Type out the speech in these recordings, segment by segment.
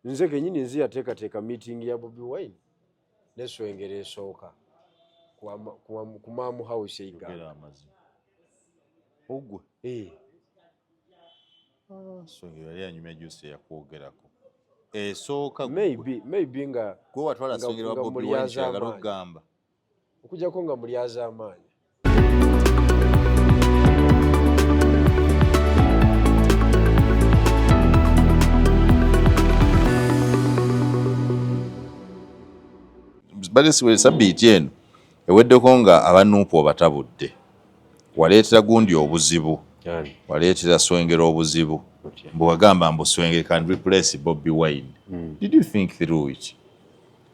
nze kenyini nzi yateekateeka meeting ya Bobi Wine n'esswengero esooka ku Mamu House Iganga. Ogwe swengero yali anyumya juice yakwogerako esooka maybe nga gwe watwala swengero wa Bobi Wine kyagala okugamba okujjako nga mulyaza amaanyi. Bagesiwe sabbiiti eno eweddeko nga abanuupu obatabudde waleetera gundi obuzibu waleetera swengero obuzibu mbu wagamba mbu swengero can replace Bobi Wine. Did you think through it?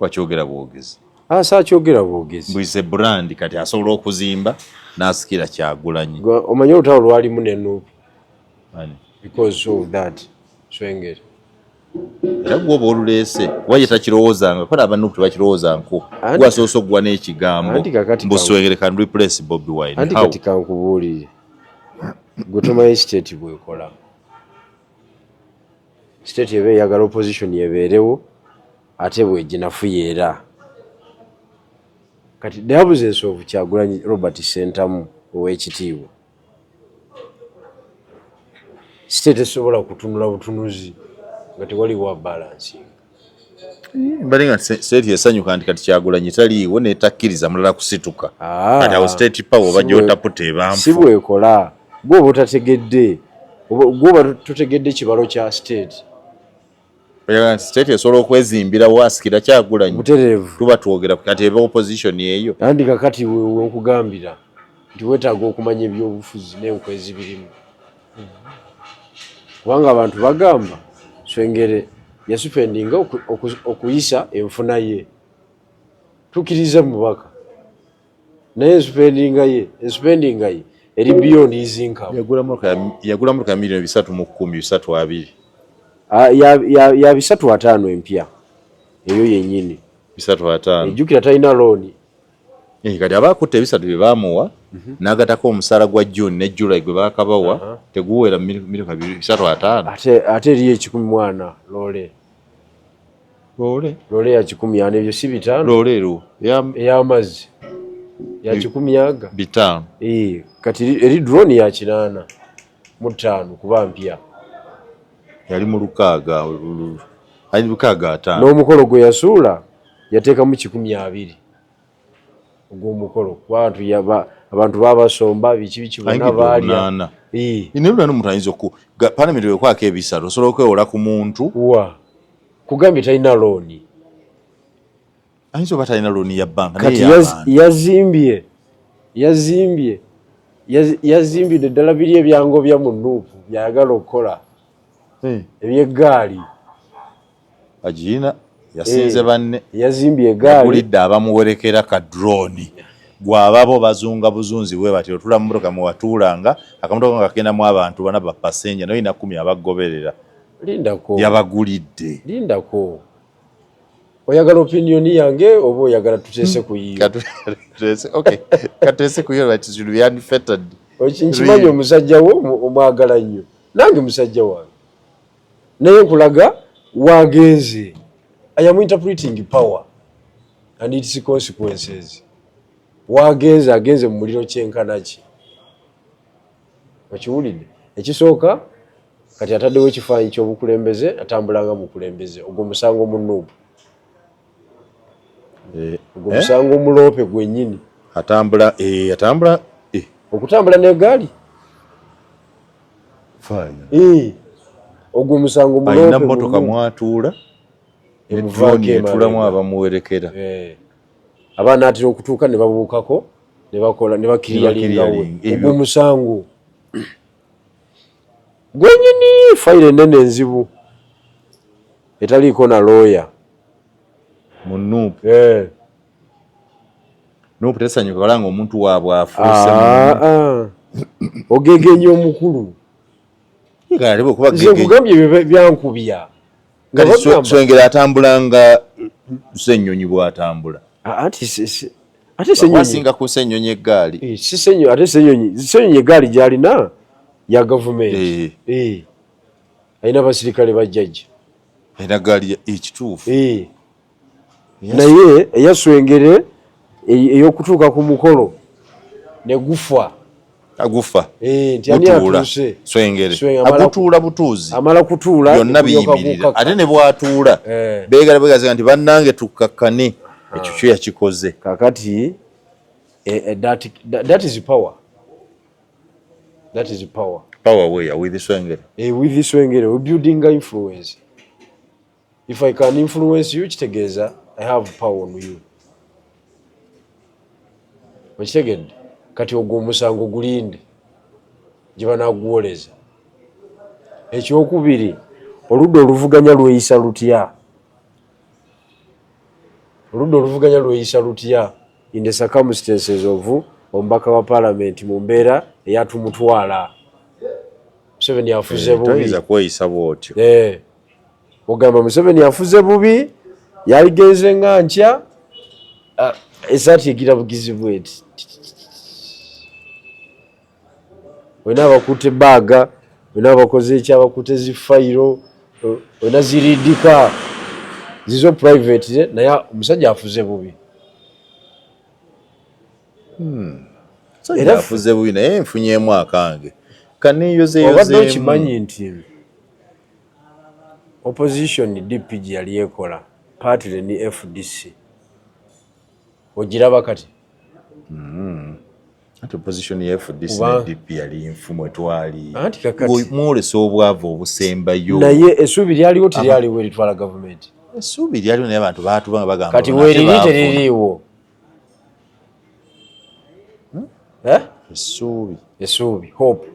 Wakyogera bwogezi? Saakyogera bwogezi. Bwise brand kati asobola okuzimba n'asikira Kyagulanyi. Omanyi olutalo lwalimu n'ennuupu because of that swengero. Era gwoba oluleese wayita kirowoozanga kola abanuupu tebakirowooza nku gwasoose okugwa n'ekigambo mbu swengero can replace Bobi Wine. Anti kati kankubuulire gwe tomanyi state bwekola. State eba eyagala opposition ebeerewo ate bweginafuye era kati the absence of Kyagulanyi Robert Sentamu ow'ekitiibwa state esobola kutunula butunuzi nga tewaliwo balancing. Mbali nga state esanyuka nti kati Kyagulanyi taliiwo n'etakkiriza mulala kusituka kati awo state power oba gy'otaputa ebamfu si bwekola gwe oba otategedde gwe totegedde kibalo kya state. State esobola okwezimbira waasikira Kyagulanyi butereevu tuba twogera kati eba opposition eyo andi kakati wewe nkugambira nti weetaaga okumanya ebyobufuzi n'enkwezi birimu kubanga abantu bagamba swengere yasupendinga okuyisa enfuna ye tukiriza mubaka naye ensupendinga ye eri beyond his income. yagula motoka milioni 310 ya 350 empya eyo yennyini 350 ejjukira talina looni kati abakutte ebisatu bye baamuwa n'agatako omusaala gwa June ne July gwe baakabawa teguwera milioni 350 ate eriyo 10 mwana loole ya 10 yana ebyo si bitano loole ey'amazzi ya 10 yaga bitano kati eri drone ya 8 mu 5 kuba mpya yali mu 6 n'omukolo gwe yasuula yateekamu 12 ogw'omukolo abantu babasomba biki bonna baalya inebula n'omutayinza palamenti wekwako ebisatu osobola okwewola ku muntu kugambye talina looni ayinza oba talina looni ya banka kati yazimbye ddala biri ebyango bya munuupu byayagala okukola ebyeggaali agina yasinze banne yazimbye eggaali yagulidde abamuwerekera ka drone gwababo bazunga buzunzi bwe bati otula mu motoka mwe watuulanga akamotoka nga kagendamu abantu bana bapasenja naye na 10 abagoberera lindako yabagulidde lindako oyagala opinion yange oba oyagala tuteese ku yiyo katese ku yiyo that should be unfettered okinkimanyi omusajja wo omwagala nnyo nange musajja wange naye nkulaga wagenze I am interpreting power and its consequences. Agenze mu muliro kyenkana ki okiwulidde ekisooka kati ataddewo ekifaanyi ky'obukulembeze atambulanga mu kulembeze ogwo musango munuupu ogwo musango omuloope gwennyini atambula okutambula n'eggaali ogwo musango muloope alina mmotoka mwatuula edroni etulamu abamuwerekera abaana atera okutuuka ne babuukako ne bakola ne bakiriyalingawo ogwo musango gwenyini fayire ennene enzibu etaliiko na looya mu nuupu nuupu tesanyuka wala nga omuntu waabwe afuuse ogegenya omukulu nkugambye byankubya swengera atambula nga Ssenyonyi bw'atambula ate wasinga ku Ssenyonyi eggaali ate Ssenyonyi eggaali gy'alina ya gavumenti alina abasirikale bajjajja Enagali ekituufu. Naye eyaswengere eyokutuuka ku mukolo ne gufa. Agufa. Nti ani atuuse. Swengere. Agutuula butuuzi. Amala kutuula. Byonna biyimirira. Ate ne bwatuula. Beegaza nti bannange tukkakkane. Ekyo kyo yakikoze. Kakati that is power. That is power. Power where? With the Swengere? With the Swengere. We're building influence. If I can influence you, Chitegeza, I have power on you. Chitegede, kati ogumusango gulinde. Jibana guoleza. Ekyokubiri, oludda oluvuganya lweyisa lutya. Oludda oluvuganya lweyisa lutya in the circumstances of omubaka wa parliament mu mbeera eyatumutwala. Museveni afuze bubi. Toyinza kweyisa bw'otyo. Ogamba Museveni afuze bubi, yaligenze nga ntya, esaati egira bugizi bweti. Wena abakutte baaga, wena abakoze ekya abakutte zifayiro, wena ziridika, zizo private, naye omusajja afuze bubi. Era afuze bubi naye nfunyeemu akange. Kaniyozeeyozeemu. Obadde okimanyi nti opposition DPG yali ekola party ni FDC. Ogiraba kati? Ati opposition ya FDC ne DP yali enfumo etwali. Anti kakati. Mwolesa obwavu obusembayo. Naye essuubi lyaliwo teryaliwo eritwala government. Essuubi lyaliwo naye abantu baatubanga bagamba. Kati weeriri teririiwo. Essuubi hope.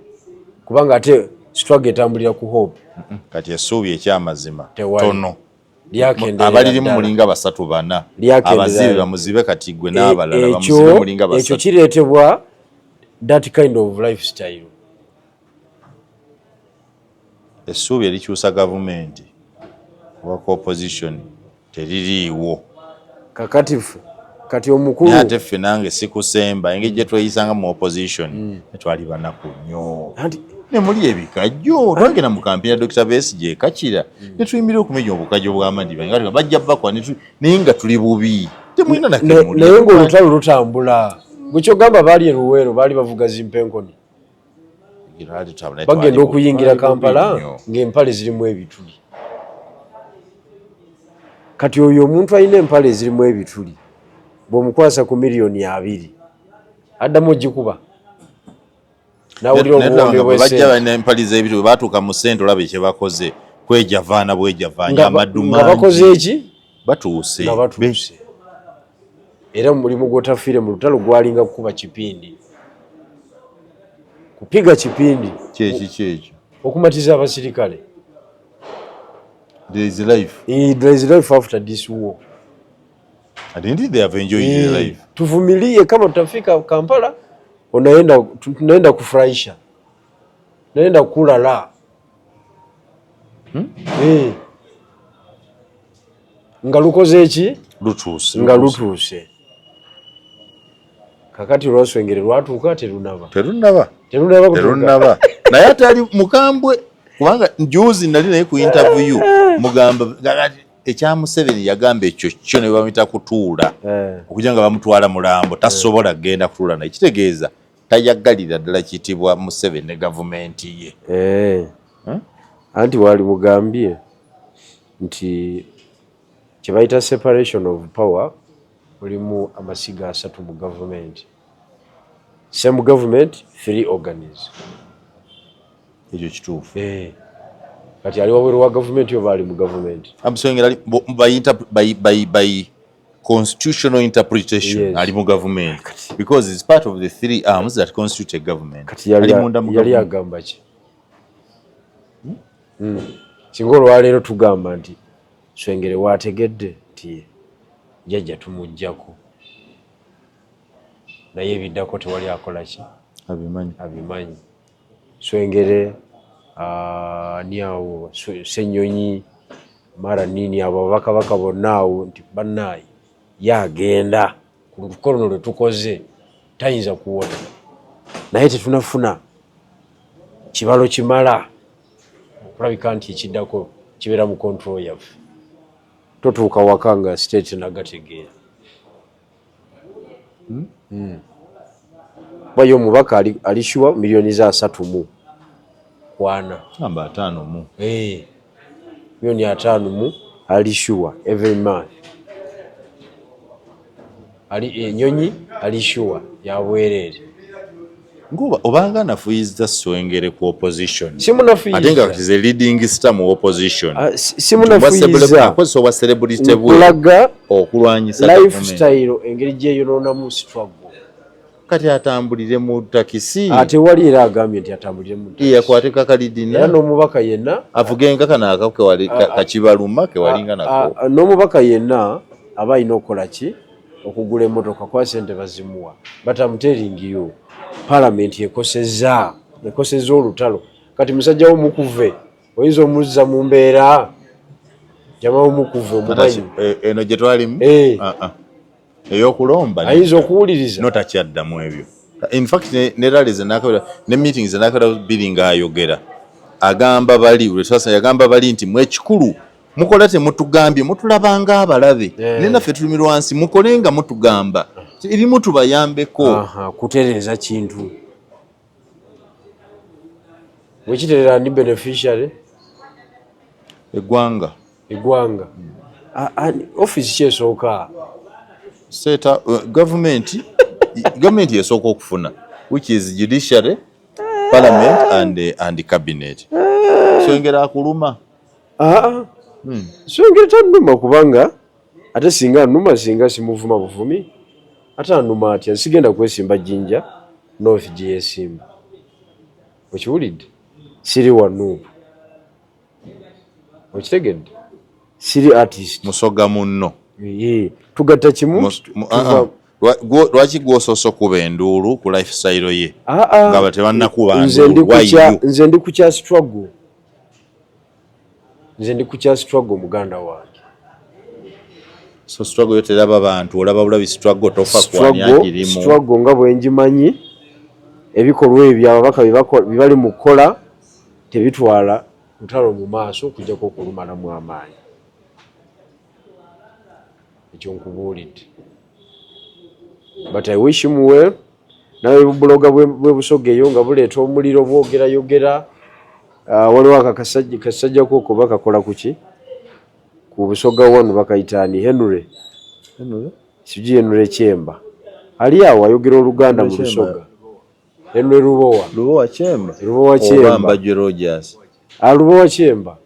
Kubanga ate struggle etambulira ku hope. Kati essuubi ekyamazima tono. Lyakendeera. Abalirimu mulinga basatu bana. Abazibe bamuzibe kati gwe n'abalala bamuzibe mulinga basatu. Ekyo kireetebwa that kind of lifestyle. Essuubi erikyusa gavumenti waka opposition teririiwo. Kati omukulu ate ffe nange sikusemba engeri gye tweyisanga mu opposition twali banaku nnyo. Ne muli ebikajjo twagenda mu kampi ya Dr. Besigye Kachira ne tuyimirira okumenya obukajjo bw'Amadiba nga bajja bakwa naye nga tuli bubi temulina nakimuli naye ng'olutalo lutambula gwe kyogamba baali eruweero baali bavuga zimpenkoni bagenda okuyingira Kampala ng'empale zirimu ebituli. Kati oyo omuntu alina empale ezirimu ebituli bw'omukwasa ku $2,000,000 addamu ogikuba. Bajja balina empali z'ebituli baatuuka mu ssente olaba kye bakoze kwejavaana bwejavaanya amaddu mangi. Nga bakoze eki? Batuuse. Nga batuuse. Era mulimu gw'otafiire mu lutalo gwalinga kukuba kipindi. Kupiga kipindi. Kyekyo. Okumatiza abasirikale. There is life. There is life after this war. And indeed they have enjoyed their life. Tuvumilie kama tutafika Kampala, tunaenda kufurahisha. Naenda kula la. Nga lukoze eki? Lutuuse. Nga lutuuse. Kakati lwaswengere lwatuuka terunaba. Terunaba. Naye atali mukambwe kubanga njuzi nali naye ku interview mugamba ekya Museveni yagamba ekyo kyo ne bamita kutuula okujja nga bamutwala mulambo tasobola kugenda kutuula naye kitegeeza tayagalira ddala kitibwa Museveni ne gavumenti ye. Anti wali mugambye nti kye bayita separation of power mulimu amasiga 3 mu government. Same government, 3 organs. Ekyo kituufu. Kati ali wabweru wa government yo bali mu government. Amusengera by constitutional interpretation ali mu government because it's part of the 3 arms that constitute a government. Kati yali agamba ki? Singa olwaleero tugamba nti Swengere waategedde nti jjajja tumuggyako naye ebiddako tewali akola ki? Abimanyi. Swengere ni awo Ssenyonyi mara nini abo bakabaka bonna awo nti bannaayi yagenda ku lukolono lwe tukoze tayinza kuwona naye tetunafuna kibalo kimala okulabika nti ekiddako kibeera mu control yaffe totuuka waka nga state nagategeera bayo omubaka alishuwa milioni za 3 mu kwana amba 5 mu milioni 5 mu alishuwa every month ali enyonyi alishuwa ya bwerere ngoba obanga nafuyiza Swengere ku opposition simunafuyiza atenga kize leading star mu opposition simunafuyiza akoso wa celebrity bwe kulaga okulwanyisa lifestyle engeri gye yonona mu struggle kati atambulire mu takisi ate wali era agambye nti atambulire mu takisi yakwateka kalidina era n'omubaka yenna avugenga kana akake wali kakibaluma ke walinga nako n'omubaka yenna aba alina okukola ki okugula emmotoka kwa sente bazimuwa batamuteringiyo palamenti ekosezza olutalo kati musajja wo mukuve oyinza omuzza mu mbeera jama wo mukuve omumanyi eno gye twalimu eyokulomba ayinza okuwuliriza notakyaddamu ebyo in fact ne rally zenakabira ne meetings zenakabira biringa ayogera agamba bali ulesasa yagamba bali nti mwekikulu mukola temutugambye mutulabanga abalabe nenaffe tuli mirwansi mukolenga mutugamba iri mutubayambeko kutereeza kintu wekiterera ndi beneficiary eggwanga office kyesooka seta government yesooka okufuna which is judiciary parliament and cabinet Swengere akuluma Swengere tanuma kubanga ate singa numa singa simuvuma buvumi ate anuma atya sigenda kwesimba jinja north gyesimba okiwulidde siri wanuupu okitegedde siri artist musoga munno tugatta kimu lwaki gwosoose okuba enduulu ku lifestyle ye nga batebannakuba nze ndi ku kya struggle muganda wange so struggle yo teraba bantu olaba bulabi struggle tofa kwanyagirimu struggle nga bwenjimanyi ebikolwa ebyo ababaka bibali mu kukola tebitwala lutalo mu maaso okujjako okulumalamu amaanyi ekyo nkubuulidde but I wish him well nawe buloga bwe busogeyo nga buleeta omuliro bwogerayogera waliwo akakasajja koko bakakola kuki ku busoga wano bakayitaani Henry Kyemba ali awo ayogera Oluganda mu Busoga Henry Lubowa Kyemba Lubowa Kyemba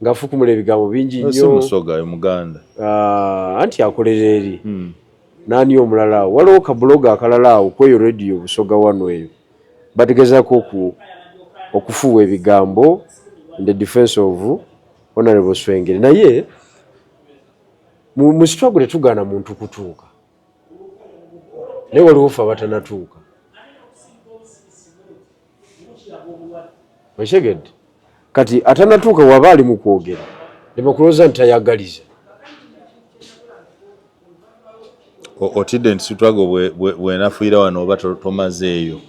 ng'afukumula ebigambo bingi nnyo Musoga Muganda anti akolera eri nani omulala awo waliwo kabuloga akalala awo kweyo radio Busoga wano eyo bategezaako okufuwa ebigambo in the defense of Honorable Swengere naye mu struggle tetugaana muntu kutuuka naye waliwo ffe abatanatuuka wekigedde kati atanatuuka waba ali mu kwogera nebakulooza nti tayagaliza otidde nti struggle bwenafuira wano oba tomazeeyo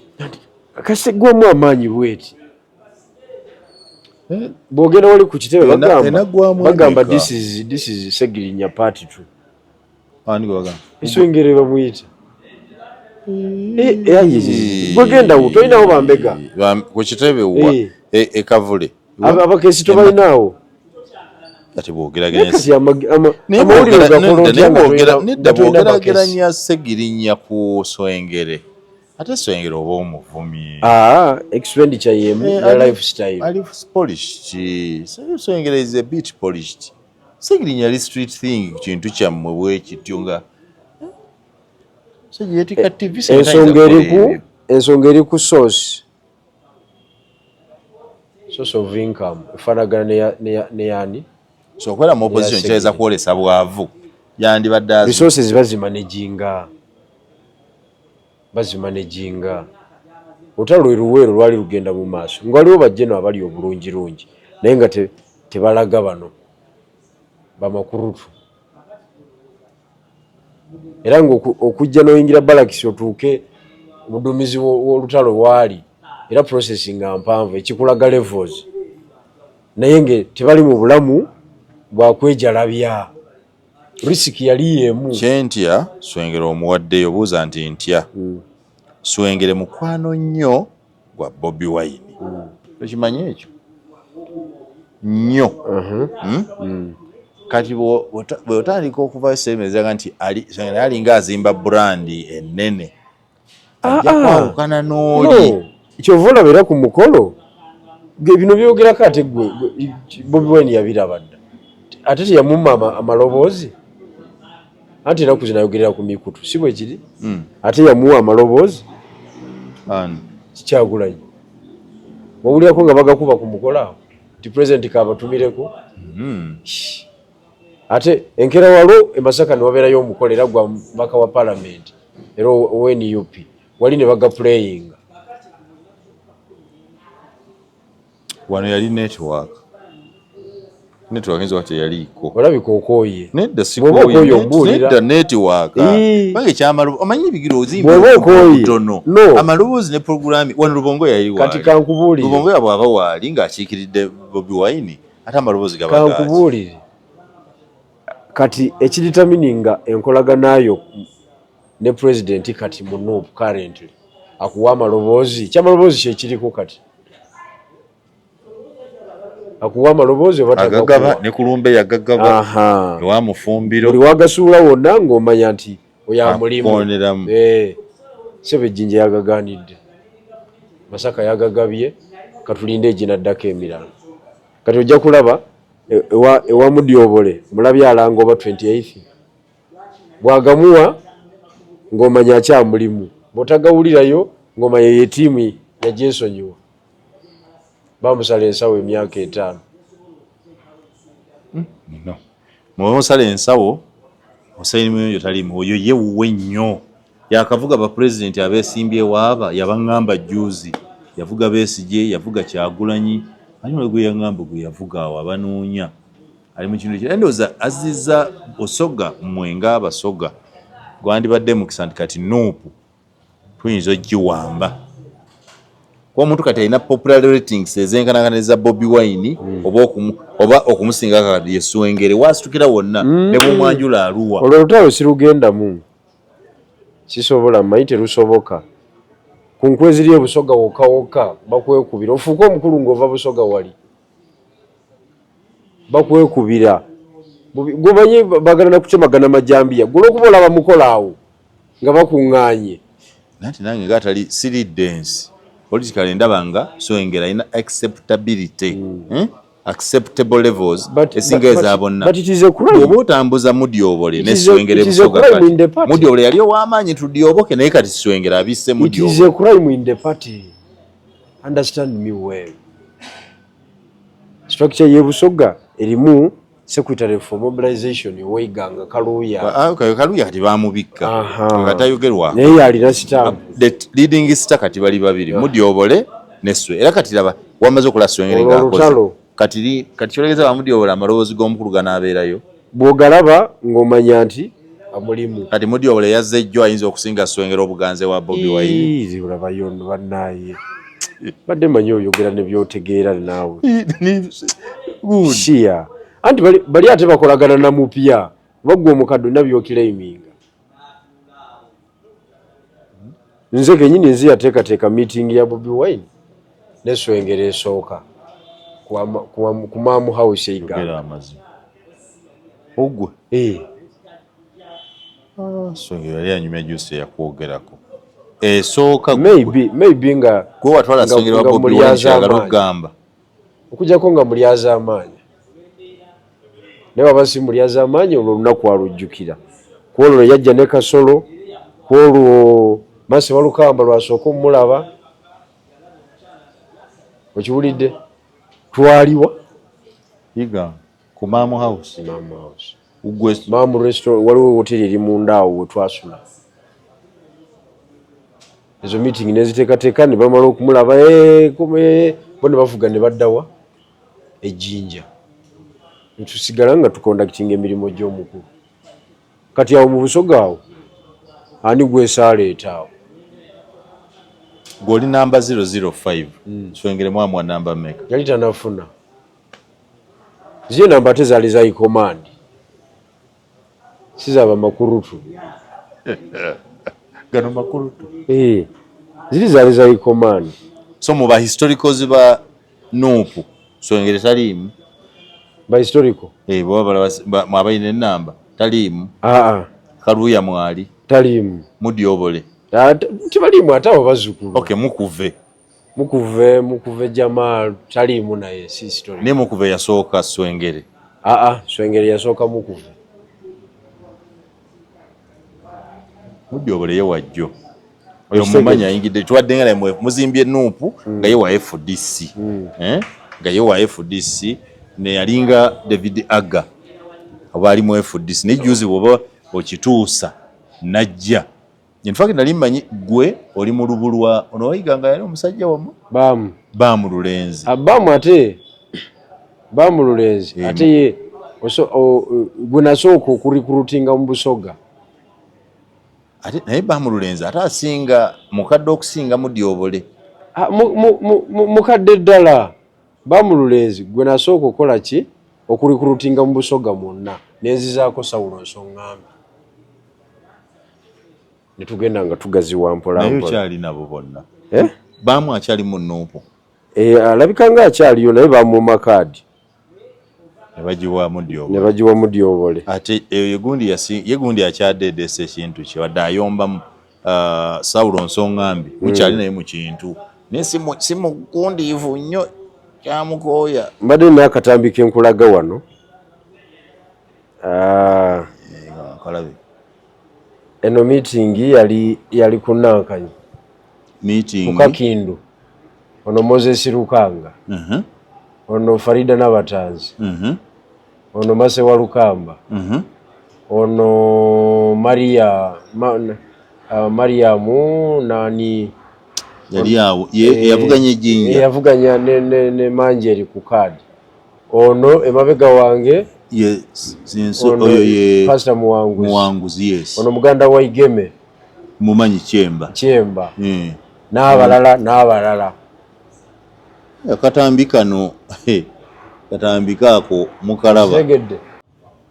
kaseggwamu amaanyi bweti bwogenda wali ku kitebe bagamba this is Segirinya part 2 Swengere bamuyita bwegenda tolinawo bambega ku kitebe wa ekavule abakesi tobalinaawo ati bwogerageranya Segirinya ku Swengere ate Swengere oba omuvumi expenditure yemu ya lifestyle ali polished Swengere is a bit polished Segirinya ali street thing kintu kyammwe bwekityo nga sejetika TV ensonga eri ku source of income efaanagana neyani so okwera mu opposition kyaweza kwolesa bwavu yandibadde resources bazimanaginga olutalo lwe luweero lwali lugenda mu maaso nga waliwo bajjeno abali obulungirungi naye nga tebalaga bano bamakurutu era nga okujja n'oyingira balakisi otuuke omuduumizi w'olutalo waali era processing nga mpanvu ekikulaga levels naye nge tebali mu bulamu bwa kwejalabya. Risiki yali yemu. Kyentya Swengere omuwaddeyo buuza nti ntya. Swengere mukwano nnyo gwa Bobi Wine. Okimanyi ekyo? Nnyo. Kati bw'otandika okuva seemeza nti Swengere alinga azimba brandi ennene. Ajja kwawukana n'oli. Kyova olaba era ku mukolo bino byogerako ate gwe Bobi Wine yabiraba dda. Ate teyamumma amaloboozi. Ate era kuzinayogerera ku mikutu si bwe kiri. Ate yamuwa amaloboozi. Kyagulanyi. Wawulirako nga bagakuba ku mukolo awo nti President kabatumireko. Ate enkera walo e Masaka ne wabeerayo omukolo era gwa mbaka wa Parliament era NUP wali ne baga playing. Wano yali network nzo wate yaliko. Olabika okooye. Nedda sikooye. Nedda network. Bange kyamalu omanyi bigiro ozimba kutono. Amaloboozi ne programu wano Lubongo yali wali. Kati kankubuulire. Lubongo yabo aba wali ng'akiikiridde Bobi Wine ate amaloboozi gaba. Kankubuulire. Kati ekiditamininga enkolaganayo ne President kati mu NUP currently akuwa amaloboozi. Kyamaloboozi kye kiriko kati. Akuwa amaloboozi agagaba ne kulumbe yagagaba ewa mufumbiro buli wagasuula wonna ng'omanya nti oyamulimu. Sebe Jjinja yagaganidde, Masaka yagagabye, katulinde eginaddako emirala. Kati ojja kulaba ewa Mudyobole mulabye alanga oba 28 bwagamuwa ng'omanya akyamulimu, bw'otagawulirayo ng'omanya ye ttiimu yagyesonyiwa. Bamusala ensawo emyaka 5. No. Musala ensawo Hussein Muyonjo talimu oyo yewuwe nnyo. Yakavuga ba president abesimbye waaba yabangamba juzi. Yavuga Besigye, yavuga Kyagulanyi. Anyo gwe yangamba gwe yavuga awo abanoonya. Ali mu kintu endoza aziza Osoga mwenga abasoga. Gwandibadde mu kisanti kati NUP. Tuyinza ogiwamba. Kwa omuntu kati alina popular ratings ezenkanakaniza Bobi Wine oba okumusinga kati ye Swengere wasitukira wonna ne bumwanjula aluwa. Olwo lutalo sirugendamu. Sisobola mayite lusoboka. Ku nkweziri ebusoga wokawoka bakwekubira. Ofuuka omukulu ng'ova busoga wali. Bakwekubira. Gobanyi bagana na kutemagana majambiya. Gulo kubola bamukola awo nga bakuŋŋaanye. Nati nange gatali silly dance. Politically ndabanga Swengere ina acceptability. Acceptable levels esinga ezabonna. But it is a crime. Obutambuza Mudyobole ne Swengere busoga kati. Mudyobole yali ow'amaanyi tudyoboke naye kati Swengere abisse Mudyobole. It is a crime in the party. Understand me well. Structure ye Busoga erimu Secretary for Mobilization Weiganga Kaluuya. Kaluuya kati baamubikka. Katayogerwa. Naye alina stamp. The leading star kati bali babiri. Mudyobole ne Swengere. Era kati laba wamaze okula Swengere ng'akoze. Kati kyolegeza ba Mudyobole amaloboozi g'omukulu ganaabeerayo. Bw'ogalaba ng'omanya nti amulimu. Kati Mudyobole yazze ejjo ayinza okusinga Swengere obuganze wa Bobi Wine. Easy olabayo bannaaye. Badde manyi oyogera ne byotegeera naawe. Shia. Anti bali ate bakolagana na mupya. Baggwa omukadde nabyo claiming. Nze kenyini nzi yateekateeka meeting ya Bobi Wine ne Swengere esooka. Ku Mamu House eiga. Ogwe. Swengere yali anyumya juice yakwogerako. Esooka maybe nga gwe watwala Swengere wa Bobi Wine kyagala okugamba. Okujjako nga mulyaza amaanyi. Naye waba si mulyaza amaanyi olwo olunaku alujjukira. Ku olwo yajja ne Kasolo, ku olwo Masi Walukamba lwasooka omulaba. Okiwulidde? Twaliwa yiga ku Mamu House. Ugwe Mamu restaurant waliwo hoteli eri munda awo we twasula. Ezo meeting neziteekateeka ne bamala okumulaba bo ne bavuga ne baddawa Ejjinja. Netusigala nga tukondakitinga emirimu gy'omukulu. Kati awo mu Busoga awo ani gwesaaleeta awo. Goli namba 005. Swengere mwamu wa namba mmeka? Yali tanafuna. zio namba tezali za command sizaba makurutu gano makurutu zili zali za command so mu ba historicals ba Nuupu Swengere taliimu ba historical mwabaine namba taliimu Kaluuya mwali taliimu Mudyobole tibaliimu ate abo bazzukulu okay mukuve Jamal taliimu naye si story ne mukuve yasooka Swengere Swengere yasooka mukuve Mudyobole ye wajjo oyo mumanya ayingidde tuwadde nga naye muzimbye Nuupu nga ye wa FDC nga ye wa FDC ne yalinga David Aga abali mu FDC ne juzi bwoba okituusa najja in fact nali mmanyi gwe oli mu lubulwa ono wayiga nga yali omusajja wamu Baamu Lulenzi Baamu Lulenzi ate ye gwe nasooka okurecruitinga mu Busoga ate naye Baamu Lulenzi ate asinga mukadde okusinga Mudyobole mukadde ddala Baamu Lulenzi gwe nasooka okukola ki okurecruitinga mu Busoga mwonna nenzizaako Sawulo Nsongambi ne tugenda nga tugaziwa mpola naye okyali nabo bonna Baamu akyali mu Nuupu alabika nga akyaliyo naye bamuuma kaadi ne bagiwa Mudyobole ate yegundi akyadeedesa ekintu kye wadde ayombamu Sawulo Nsongambi mukyali naye mu kintu naye si mugundiivu nnyo kyamukooya mbadde naakatambi kenkulaga wano eno meeting yali kunankanyi Kukakindu ono Moses Lukanga ono Farida Nabatanzi ono Mase wa Lukamba ono Mariamu nani yali awo yavuganya ejjinja yavuganya ne Manjeri ku kadi ono emabega wange oyo ye Pastor Muwanguzi yes ono muganda wa Igeme mumanyi Kyemba n'abalala akatambi kano katambikaako mukalaba segedde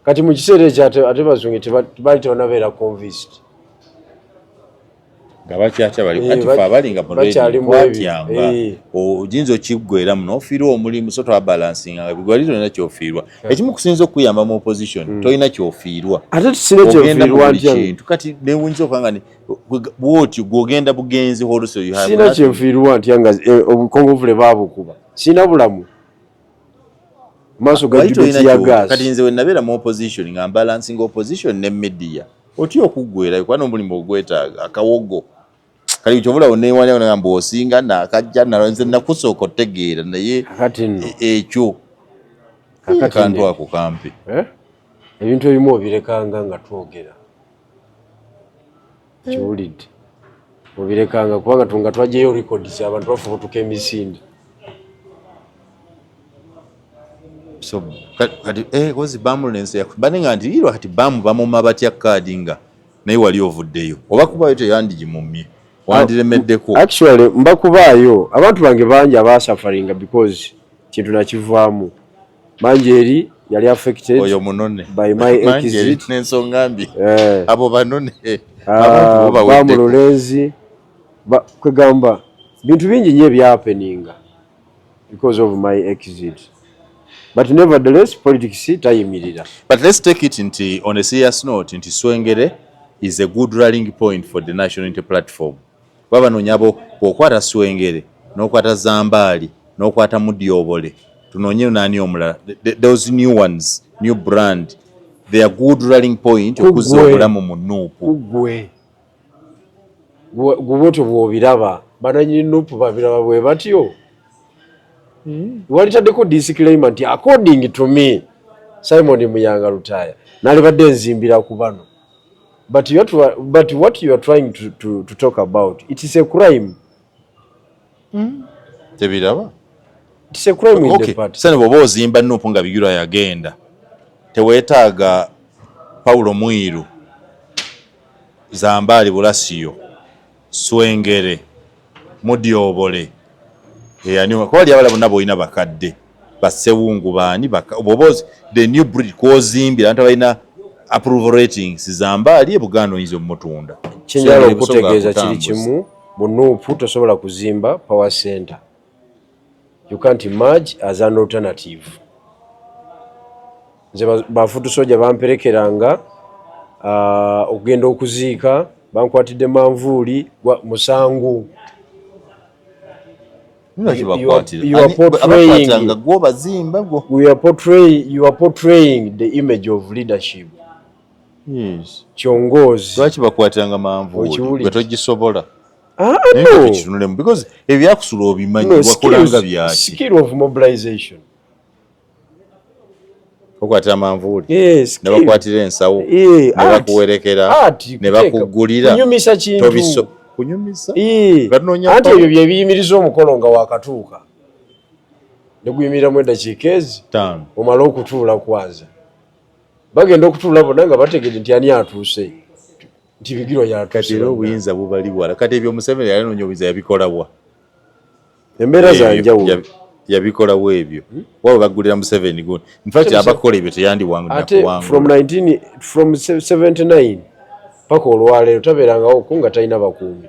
kati mu kiseera ekyo ate bazungu tebali tebannabeera convinced nga bakyakya bali kati fe abalinga mutyanga oyinza okiggweramu n'ofiirwa omulimu so twabalansinga nga bigwali tolina kyofiirwa ekimu kusinza okuyamba mu opposition tolina kyofiirwa ate tusina kyofiirwa kintu kati newunyisa okanga bwotyo gwogenda bugenzi oluso sina kyofiirwa ntya nga obukongovule baabukuba sina bulamu maaso gajugetiyagas kati nze wenabeera mu opposition nga mbalansinga opposition ne media otya okuggwerayo kuba n'omulimu ogwetaaga akawogo kali kyobulawo newalyawo nagamba osinga nakajja nze nakusooka otegeera naye ekyo kantu ako kampi ebintu ebimu obirekanga nga twogera kiwulidde obirekanga kubanga tunga twajjayo records abantu bafubutuka emisinde so kati kozi Baamu Lulenzi yakubane nga nti lirwa kati Baamu bamuma batya kaadi nga naye wali ovuddeyo oba kubayo teyandigimumye wandiremeddeko actually mbakubaayo abantu bange bangi abasafaringa because kintu nakivaamu Manjeri yali affected oyo munone by my exit n'ensonga mbi abo banone Baamu Lulenzi kwegamba bintu bingi nnyo ebyapeninga because of my exit. But nevertheless, politics tayimirira. But let's take it on a serious note, Swengere is a good rallying point for the national unity platform. Baba nonyabo okwata Swengere, n'okwata Zambali, n'okwata Mudyobole. Tunonye nani omulala. Those new ones, new brand, they are good rallying point okuza obulamu mu Nuupu. Gwe bw'obiraba, bananyini Nuupu babiraba bwe batyo. Walitadeko disclaimer nti according to me Simon Muyanga Lutaya nalibadde nzimbira ku bano but what you are trying to talk about, it is a crime. Tebiraba? It is a crime in the party. Sane bwoba ozimba Nuupu nga Bigirwa yagenda teweetaaga Paulo Mwiru, Zambali Bulasiyo, Swengere, Mudyobole kwali abala bonna boyina bakadde basewungu bani bobozi the new breed kozimbira anta balina approval ratings zambali ebuganda oyinza omutunda kinjala okutegeeza kiri kimu munuupu tosobola kuzimba power center. You can't emerge as an alternative. Nze bafutu soja bamperekeranga okugenda okuziika bankwatidde manvuuli musangu. You are portraying the image of leadership. Yes. Kyongozi. Lwaki bakwatiranga manvuuli gwe togisobola? No. Because ebyakusula obimanyi wakolanga byaki. Skill of mobilization. Okwatira manvuuli. Yes. Ne bakwatira ensawo. Ne bakuwerekera. Ne bakugulira. Kunyumisa kintu. Kunyumisa? Ate ebyo bye biyimiriza omukolo nga wakatuuka. Ne guyimirira mu eddakiika ezi. 5. Omala okutuula kwaza. Bagenda okutuula bonna nga bategedde nti ani atuuse. Nti bigiro yatuuse. Kati era obuyinza bubali wala. Kati ebyo Museveni yali nonyoobiza yabikola wa? Embeera za njawulo. Yabikola wa ebyo? Waba bagulira Museveni guno. In fact abakola ebyo teyandibwangu nakuwangula. From 79 paka olwaleero tabeerangawo kunga talina bakuumi.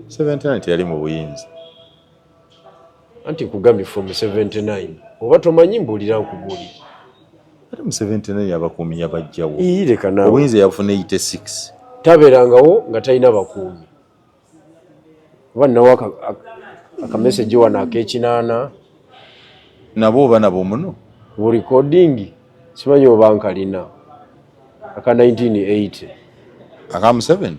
79 teyali mu buyinza. Anti kugambye from 79 oba tomanyi mbuulira nkubuulira. Ate mu 79 abakuumi yabajjawo. Leka naawe. Obuyinza yafuna 86. Tabeerangawo nga talina bakuumi. Oba nnawo akameseji wano ak'ekinaana. Nabo oba nabo muno? Bu recording simanyi oba nkalina. Aka 1980. Aka Museveni?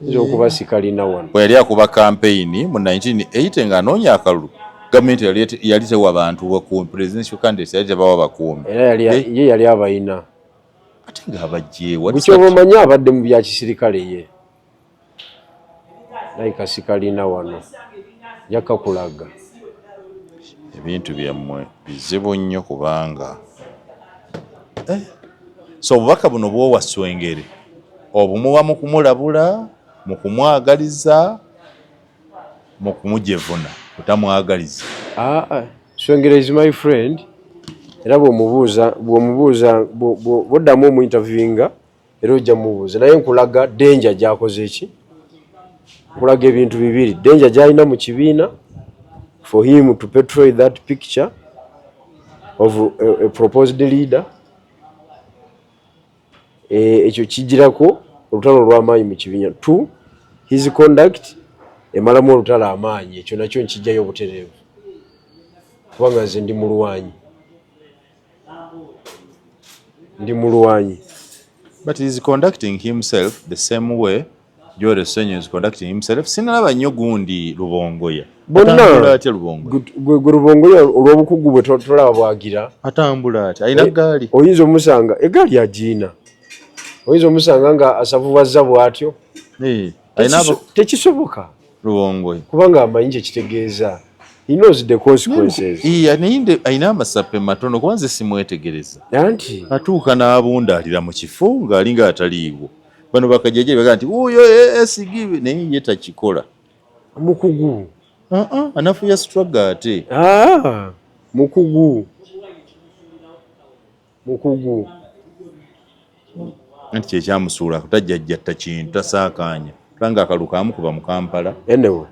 Nzo okuba sikalina wano. Bwe yali akuba campaign mu 1980 ng'anoonya akalulu. Gavumenti yali tewa abantu bakuumi, presidential candidates yali tebawa bakuumi. Era ye yali abayina. Ate ng'abajjeewa. Bukyoba omanyi abadde mu bya kisirikale ye. Naye kasikalina wano. Jaka kulaga. Ebintu byammwe bizibu nnyo kubanga. So obubaka buno bw'owa Swengere obumuwa mu kumulabula, mu kumwagaliza, mu kumujevuna otamwagaliza. Swengere is my friend. Era bw'oddamu omuinterviewinga era ojja mubuuza naye nkulaga danger gy'akoze eki. Nkulaga ebintu bibiri. Danger gy'alina mu kibiina for him to portray that picture of a proposed leader. Ekyo kijirako olutalo lw'amaanyi mu kibiina. 2, his conduct emalamu olutalo amaanyi. Ekyo nakyo nkijjayo obutereevu kubanga nze ndi mulwanyi. But he's conducting himself the same way George Senyo is conducting himself. Sinalaba nnyo gundi Lubongoya. Bonna atya Lubongoya. Gwe Lubongoya olw'obukugu bwe tolaba bwagira. Atambula atya. Ayina gaali. Oyinza omusanga egaali agiina. Oyinza omusanga nga asavubazza bw'atyo. Tekisoboka. Lubongoya. Kubanga amanyi kye kitegeeza. He knows the consequences. Ayina amasappe matono kubanze simwetegereza. Anti atuuka n'abundaalira mu kifo ng'alinga ataliiwo. Bano bakajjaje baga nti oyo esigiwe naye ye takikola. Mukugu. Anafuya struggle ate. Mukugu. Anti kyekyamusuula kutajjajjatta kintu tasaakaanya. Tanga akaluka amukuba mu Kampala. Anyway.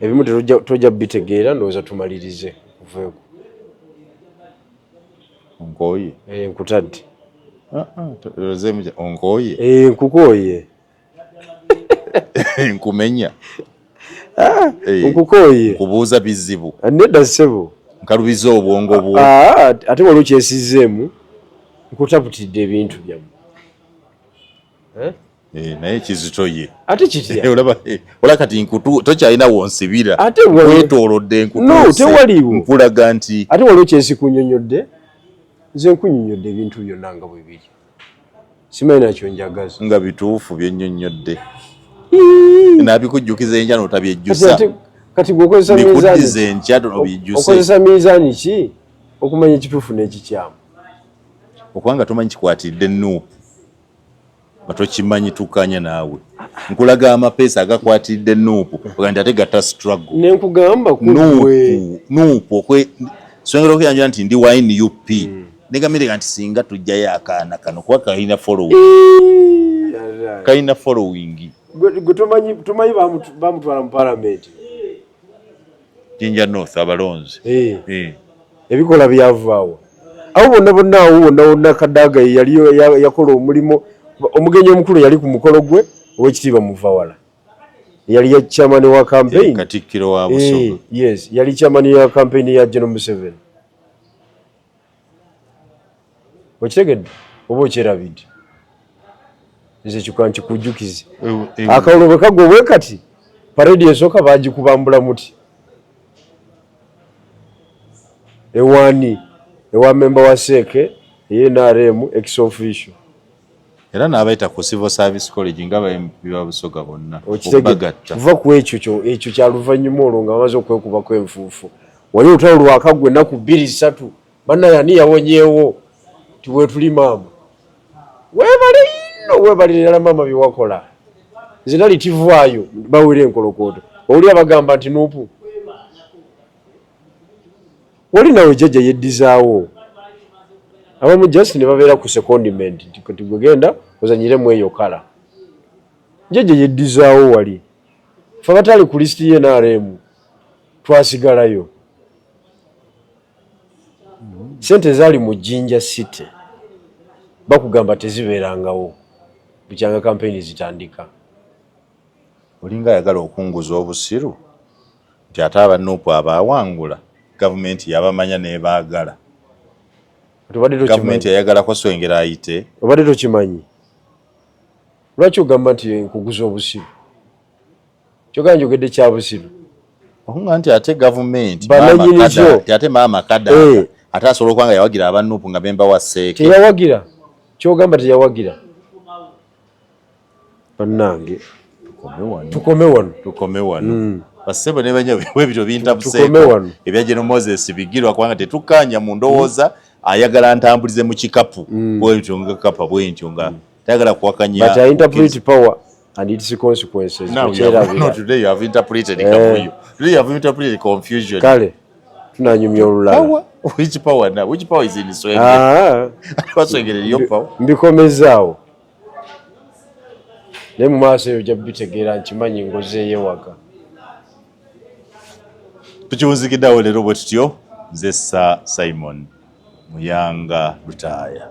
Ebimu tojja bitegeera ndowooza tumalirize kuveeko. Onkooye? Nkutadde. Onkooye? Nkukooye. Nkumenya? Nkukooye. Nkubuuza bizibu. Nedda ssebo. Nkalubiza obwongo bwo. Ate waliwo kyesizzeemu nkutaputidde ebintu byammwe. Naye kizito ye. Ate kitya? Olaba kati nkutu tokyalina wonsibira. Ate wetolodde nkutu. No, tewaliwo. Nkulaga nti. Ate waliwo kyesikunyonyodde. Nze nkunyonyodde ebintu byonna nga bwe biri. Simanyi nakyo njagaza. Nga bituufu byennyonnyodde. Nabikujjukiza enkya n'otabyejjusa. Kati gweokozesa miizaani. Bikuddiza enkya n'obyejjuse. Okozesa miizaani ki? Okumanya ekituufu n'ekikyamu. Okubanga tomanyi kikwatiridde Nuupu. batokimanyi tukanya naawe nkulaga amapeesa agakwatiridde Nuupu ogandi ate gata struggle nenkugamba Nuupu okwe swengera okuyanjula nti ndi wine UP negamire nti singa tujjayo akaana kano kuba kalina following tumanyi bamutwala mu parliament Jinja North abalonzi ebikola byavaawo awo bonna Kadaga yali yakola omulimo omugenyi omukulu yali ku mukolo gwe ow'ekitiibwa Muvawala yali ya chairman wa campaign Katikkiro wa Busoga yes yali chairman ya campaign ya General Museveni okitegedde oba okyerabidde nze kikwanki kujjukize akawulo bwe kagwa bwe kati parade esooka baagikubambula muti ewani ewa member wa Seke NRM ex officio era n'abayita ku Civil Service College nga biba Busoga bonna okitegeeza kuva ku ekyo kya luvannyuma olwo nga bamaze okwekubako enfuufu wali olutalo lwakagwa ennaku 2-3 bannayani yawonyeewo tiwe tuli maama weebale ddala maama byewakola nze nali tivaayo bawere enkolokooto owuli abagamba nti Nuupu wali nawe jjajja yeddizaawo abamu just ne babeera ku secondment nti gwegenda ozanyiremu eyo kala jjajja yeddizaawo wali fe abatali ku lisiti ye NRM twasigalayo sente zaali mu Jinja City bakugamba tezibeerangawo bukyanga kampeyini zitandika olinga ayagala okunguza obusiru nti ate abanuupu abaawangula gavumenti yabamanya nebaagala gavumenti yayagalako Swengera ayite obadde tokimanyi lwaki ogamba nti nkuguza obusiru kyogala njogedde kya busiru okunga nti ate gavumenti ate maama kada ate asobola okubanga yawagira abanuupu nga bemba wa Seeke teyawagira kyogamba teyawagira bannange tukome wano basebo ne banya webito bintabuseeko ebya General Moses bigirwa kubanga tetukanya mu ndowooza ayagala ntambulize mu kikapu bwetyo nga kapa bwentyo nga tayagala kuwakanya but I interpret power and its consequences no, today you have interpreted kafuyo today you have interpreted confusion kale tunanyumya olulala which power now which power is in Swengera Swengera yo power mbikomezaawo ne mu maaso eyo jabitegeera nkimanyi ngozeeyo waka tukiwunzikiddeawo leero bwe tutyo nze Simon Muyanga Lutaaya.